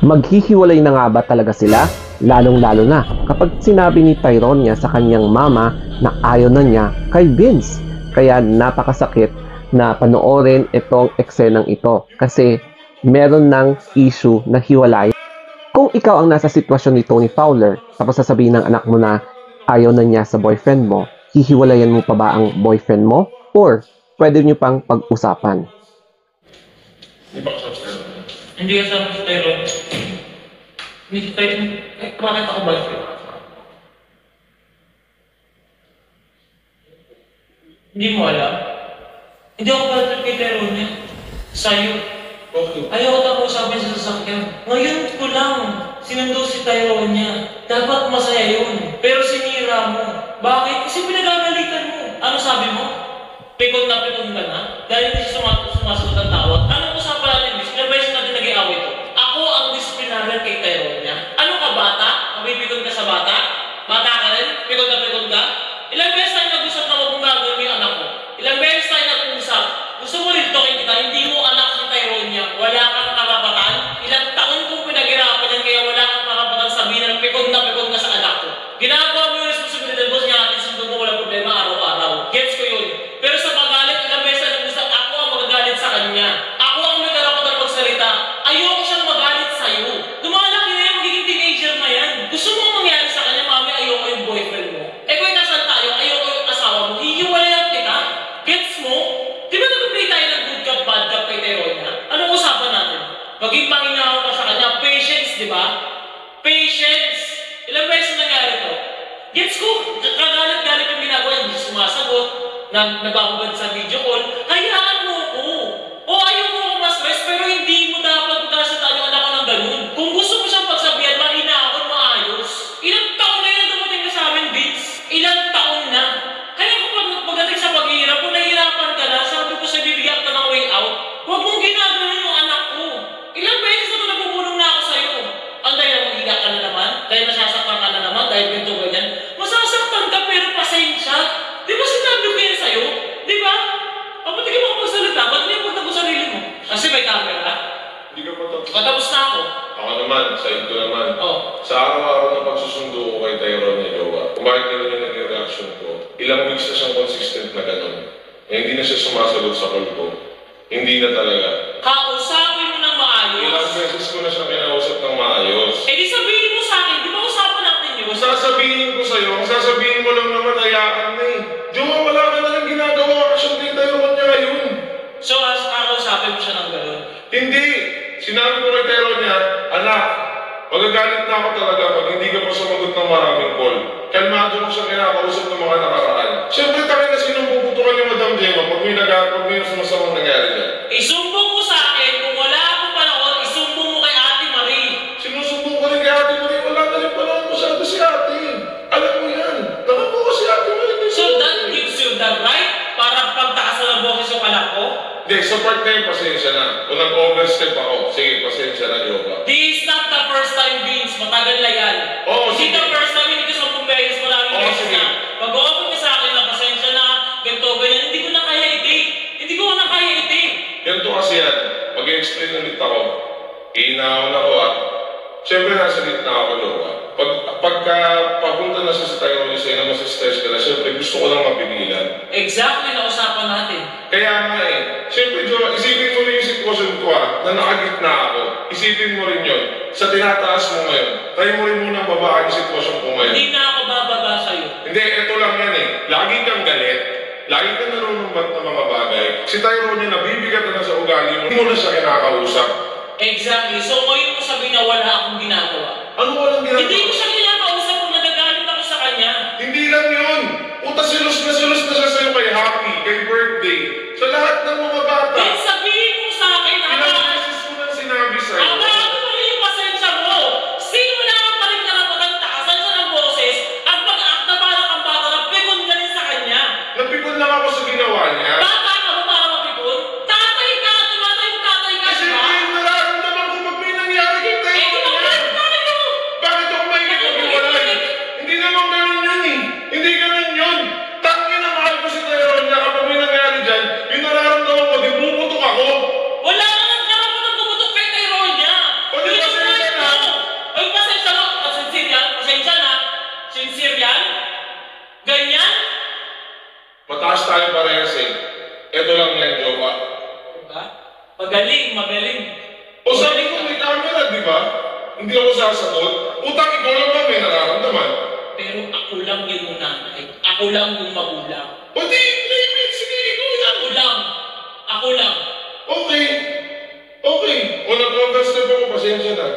Maghihiwalay na nga ba talaga sila? Lalong-lalo na kapag sinabi ni Tyrone niya sa kanyang mama na ayaw na niya kay Vince. Kaya napakasakit na panoorin itong eksenang ito kasi meron ng issue na hiwalay. Kung ikaw ang nasa sitwasyon ni Tony Fowler tapos sasabihin ng anak mo na ayaw na niya sa boyfriend mo, hihiwalayan mo pa ba ang boyfriend mo? Or pwede niyo pang pag-usapan? Hindi pa kasama sa Tyrone. Hindi kasama sa Tyrone. Hindi si Tyrone. Bakit ako ba? Hindi mo alam? Hindi ako bad kay Tyrone niya. Sa'yo. Okay. Ayaw ko tapos usapin sa sasakyan. Ngayon ko lang. Sinundo si Tyrone niya. Dapat masaya yun. Pero sinira mo. Bakit? Kasi pinagagalitan mo. Ano sabi mo? Pikon ka na? Dahil hindi siya sumasagot ang tawag. Anong usapan natin, Bis? Ilang beses natin nag-iaway ito? Ako ang disciplinarian kay Tyrone niya. Ano ka, bata? Mabibikon ka sa bata? Bata ka rin? Pikon ka? Ilang beses tayo nag-usap na huwag mong gagawin yung anak ko? Ilang beses tayo nag-usap? Gusto mo rin tokin kita, hindi mo anak si Tyrone niya. Wala kang karapatan. Ilang taon kong pinaghirapan yan, kaya wala kang karapatan sabihin na pikon ka sa anak ko. Ginagawa mo yung responsibilidad, boss niya natin, sundo mo walang problema araw-araw. Gets ko yun. Pero sa pagalit, ilang beses na nag-usap, ako ang magagalit sa kanya. Ako ang may karapatan magsalita. Ayoko siyang magalit sa'yo. Lumalaki na yan, magiging teenager na yan. Gusto mo mangyari sa kanya, mami, ayoko yung boyfriend mo. Eh kung nasaan tayo, ayoko yung asawa mo, hihiwalayan kita. Gets mo? Di ba nag-play tayo ng good cup, bad cup kay Tyrone niya? Anong usapan natin? Maging panginawa ka sa kanya. Patience, di ba? Patience! Ilang beses nangyari to? Gets ko, kagalit-galit yung ginagawa, hindi sumasagot, nagkakabad sa video call, hayaan mo ko. O ayaw mo ako ma-stress, pero hindi mo dapat magkasyataan yung anak ko ng ganun. Kung gusto mo siyang pagsabihan, mahina ako, maayos. Ilang taon na yun dumating ka sa amin, Vince? Ilang taon na? Kaya kapag pagdating sa paghihirap, kung nahihirapan ka na, sabi ko sa bibigyan ka ng way out, huwag mong ginagawa yung anak ko. Ilang beses na ito nabubulong na ako sa'yo. Ang dahil maghiga ka na naman, dahil nasasaktan ka na naman, dahil ganito ganyan. Masasaktan ka pero pasensya. Di ba sinabi ko yan sa'yo? Di ba? Kapag hindi ka makapagsalita, ba't hindi mo pagtago sarili mo? Kasi may camera. Hindi ka patapos. Katapos na ako. Ako naman, side ko naman. Oh. Sa araw-araw na pagsusundo ko kay Tyrone niya, jowa, kung bakit gano'n yung naging reaction ko, ilang weeks na siyang consistent na gano'n. Eh, hindi na siya sumasagot sa call ko. Hindi na talaga. Kausapin mo ng maayos. Ilang beses ko na siya kinausap ng maayos. Eh di sabihin mo sa akin, di ba usapan natin yun? Kung sasabihin ko sa'yo, ang sasabihin mo lang naman, hayaan na eh. Jowa, wala ka na lang ginagawa action kay Tyrone niya ngayon. So, kakausapin mo siya ng gano'n? Hindi! Sinabi ko kay Tyrone niya, anak, magagalit na ako talaga pag hindi ka pa sumagot ng maraming call. Kalmado mo siya kinakausap ng mga nakaraan. Siyempre, tayo na sinububutukan ni Madam Gemma pag may sumasamang nangyari niya. Isumbong mo sa akin, kung wala akong panahon, isumbong mo kay Ate Marie. Sinusumbong ko rin kay Ate Marie, wala na rin panahon masyado si Ate. Alam mo yan. Nakap mo si Ate Marie. So that gives you the right para pagtaasan ng boses yung anak ko? Hindi, sa part na yun, pasensya na. Kung nag-overstep ako, sige, pasensya na, Yoga. This is not the first time, Vince. Matagal na yan. Oo, Hindi sige. the first time, hindi ko sa beses, maraming Oo, beses sige. na. Pag-open ka sa akin na pasensya na, ganito, ganyan, hindi ko na kaya i-take. Hindi ko na kaya i-take. Ganito kasi yan. Mag-explain ulit ako. Iinahon ako at siyempre nasa gitna ako, Yoga. Pagka papunta na siya sa Tyrone sa'yo na masistress ka na, siyempre gusto ko lang mapigilan. Exactly na usapan natin. Kaya nga eh, siyempre Jowa, isipin mo rin yung sitwasyon ko na nakagitna ako. Isipin mo rin yun. Sa tinataas mo ngayon, try mo rin munang babaan yung sitwasyon ko ngayon. Hindi na ako bababa sa'yo. Hindi, ito lang yan eh. Lagi kang galit. Lagi kang nanunumbat ng mga bagay. Si Tyrone niya nabibigatan na sa ugali mo. Hindi mo na siya kinakausap. Exactly. So ngayon mo sabihin na wala akong ginagawa. Ano walang ginagawa? Hindi ko siya kinakausap kung nagagalit ako sa kanya. Hindi lang yun. Puta, silos na siya sa'yo kay Happy, kay birthday. Sa lahat ng mga bata. Then sabihin mo sa akin, Ilang beses ko nang sinabi sa'yo. ang bago pa rin yung pasensya mo. Still wala ka pa rin karapatan taasan siya ng boses at pag-act na parang ang bata na pikon ka rin sa kanya. Napikon lang ako sa ginawa niya. Bata ka mo para mapikon? Tatay ka! Tumatay yung tatay ka, Kasi di ba? yung nararamdaman ko pag may nangyari kay Eh, Tyrone di ba niya. bakit mo? Bakit ako may ipag-iwalay? Hindi naman ganun yun eh. Hindi ganun yun. Tangin na mahal ko si Tyrone niya kapag may nangyari dyan, yung nararamdaman ko, di puputok ako. Wala ka nang karapatan pumutok kay Tyrone niya. O di pasensya na. Sincere yan? Ganyan? Mataas tayo parehas eh. Ito lang yan, jowa. Diba? Magaling, magaling. O sabi ko may camera, di ba? Hindi ako sasagot. Utang ikaw lang ba may nararamdaman? Pero ako lang yung nanay. Ako lang yung magulang. O di, maybe, sige, ikaw yan. Ako lang. Ako lang. Okay. Okay. O nag-confess na ako, pasensya na.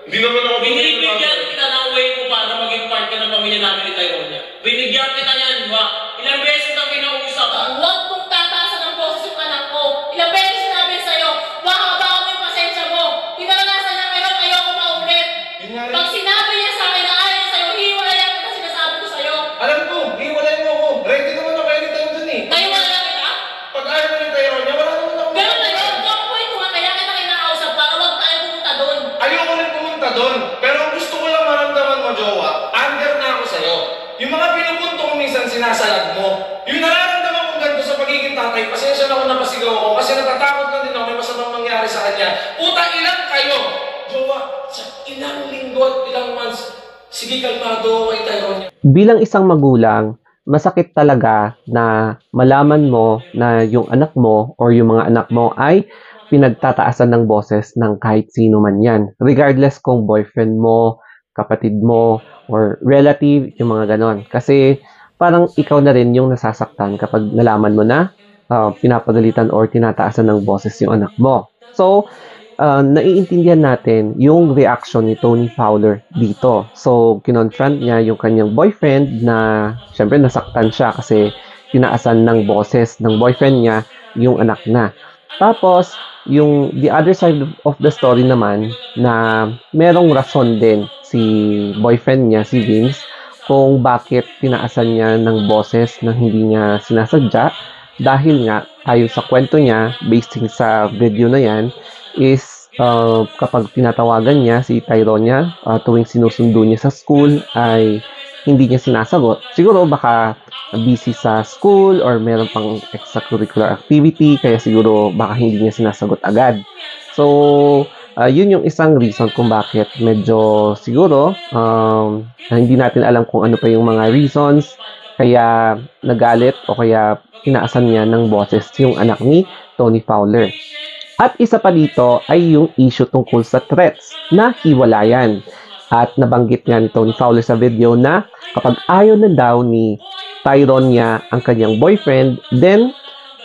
Hindi naman ako Binibigyan kita ng way mo para maging part ka ng pamilya namin ni Tyronia. Binigyan kita yan, wa. Ilang beses na kinausap. Huwag mong tataasan ang boses yung anak ko. Ilang beses sinabi sa'yo, baka bawa mo yung pasensya mo. Pinaranasan niya ngayon, ayoko maulit. Yun nga rin. Pag sinabi niya sa akin na ayaw niya sa'yo, hiwalayan kita sinasabi ko sa'yo. Alam ko, hiwalay mo ako. Ready naman ako anytime dun eh. Naiwala kita? Pag ayaw mo yung tayo niya, wala naman ako. Ganun na yun. Kung ako ito nga, kaya kita kinakausap para huwag tayo pumunta doon. Ayoko rin pumunta doon. Pero ang gusto ko lang maramdaman mo, jowa, under na ako sa'yo. Yung mga pinupunto ko minsan sinasalag mo. Yung nararamdaman ko ganito sa pagiging tatay, pasensya na ako napasigaw ako kasi natatakot lang din ako may masamang mangyari sa kanya. Puta, ilan kayo? Jowa, sa ilang linggo at ilang months, sige kalmado ako kay Tyronia. Bilang isang magulang, masakit talaga na malaman mo na yung anak mo or yung mga anak mo ay pinagtataasan ng boses ng kahit sino man yan. Regardless kung boyfriend mo, kapatid mo, or relative, yung mga ganon. Kasi parang ikaw na rin yung nasasaktan kapag nalaman mo na pinapagalitan or tinataasan ng boses yung anak mo. So, naiintindihan natin yung reaction ni Tony Fowler dito. So, kinonfront niya yung kanyang boyfriend na syempre nasaktan siya kasi tinaasan ng boses ng boyfriend niya yung anak na. Tapos, yung the other side of the story naman na merong rason din si boyfriend niya, si Vince, kung bakit tinaasan niya ng boses na hindi niya sinasadya dahil nga ayon sa kwento niya, basing sa video na yan, is kapag tinatawagan niya si Tyronia tuwing sinusundo niya sa school ay hindi niya sinasagot. Siguro baka busy sa school or meron pang extracurricular activity kaya siguro baka hindi niya sinasagot agad. So, yun yung isang reason kung bakit medyo siguro hindi natin alam kung ano pa yung mga reasons kaya nagalit o kaya tinaasan niya ng boses yung anak ni Tony Fowler. At isa pa dito ay yung issue tungkol sa threats na hiwalayan. At nabanggit nga ni Tony Fowler sa video na kapag ayaw na daw ni Tyronia ang kanyang boyfriend, then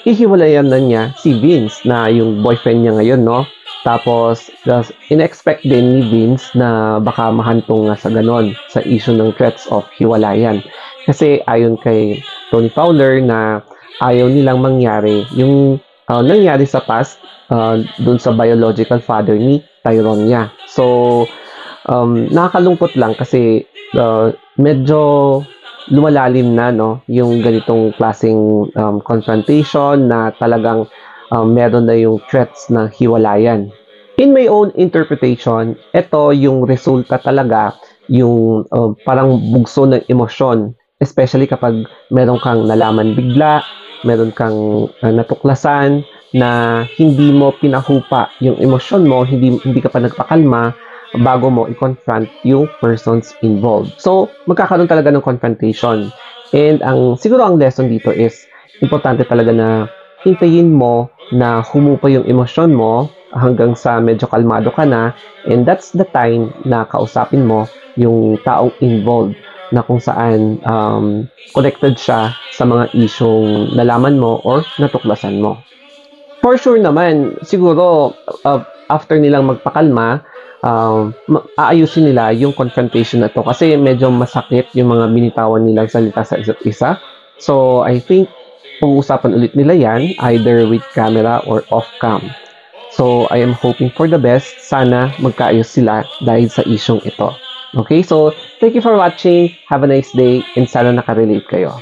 ihiwalayan na niya si Vince na yung boyfriend niya ngayon, no? Tapos, in-expect din ni Vince na baka mahantong nga sa ganon, sa issue ng threats of hiwalayan. Kasi ayon kay Tony Fowler na ayaw nilang mangyari yung nangyari sa past dun sa biological father ni Tyronia. So, nakakalungkot lang kasi medyo lumalalim na no yung ganitong klaseng confrontation na talagang meron na yung threats na hiwalayan. In my own interpretation, ito yung resulta talaga yung parang bugso ng emosyon, especially kapag meron kang nalaman bigla, meron kang natuklasan na hindi mo pinahupa yung emosyon mo, hindi ka pa nagpakalma bago mo i-confront yung persons involved. So, magkakaroon talaga ng confrontation. And siguro ang lesson dito is, importante talaga na hintayin mo na humupa yung emosyon mo hanggang sa medyo kalmado ka na, and that's the time na kausapin mo yung taong involved na kung saan connected siya sa mga isyong nalaman mo or natuklasan mo. For sure naman, siguro after nilang magpakalma, aayusin nila yung confrontation na to kasi medyo masakit yung mga binitawan nilang salita sa isa't isa. So, I think pag-uusapan ulit nila yan either with camera or off-cam. So, I am hoping for the best. Sana magkaayos sila dahil sa isyong ito. Okay, so thank you for watching. Have a nice day and sana nakarelate kayo.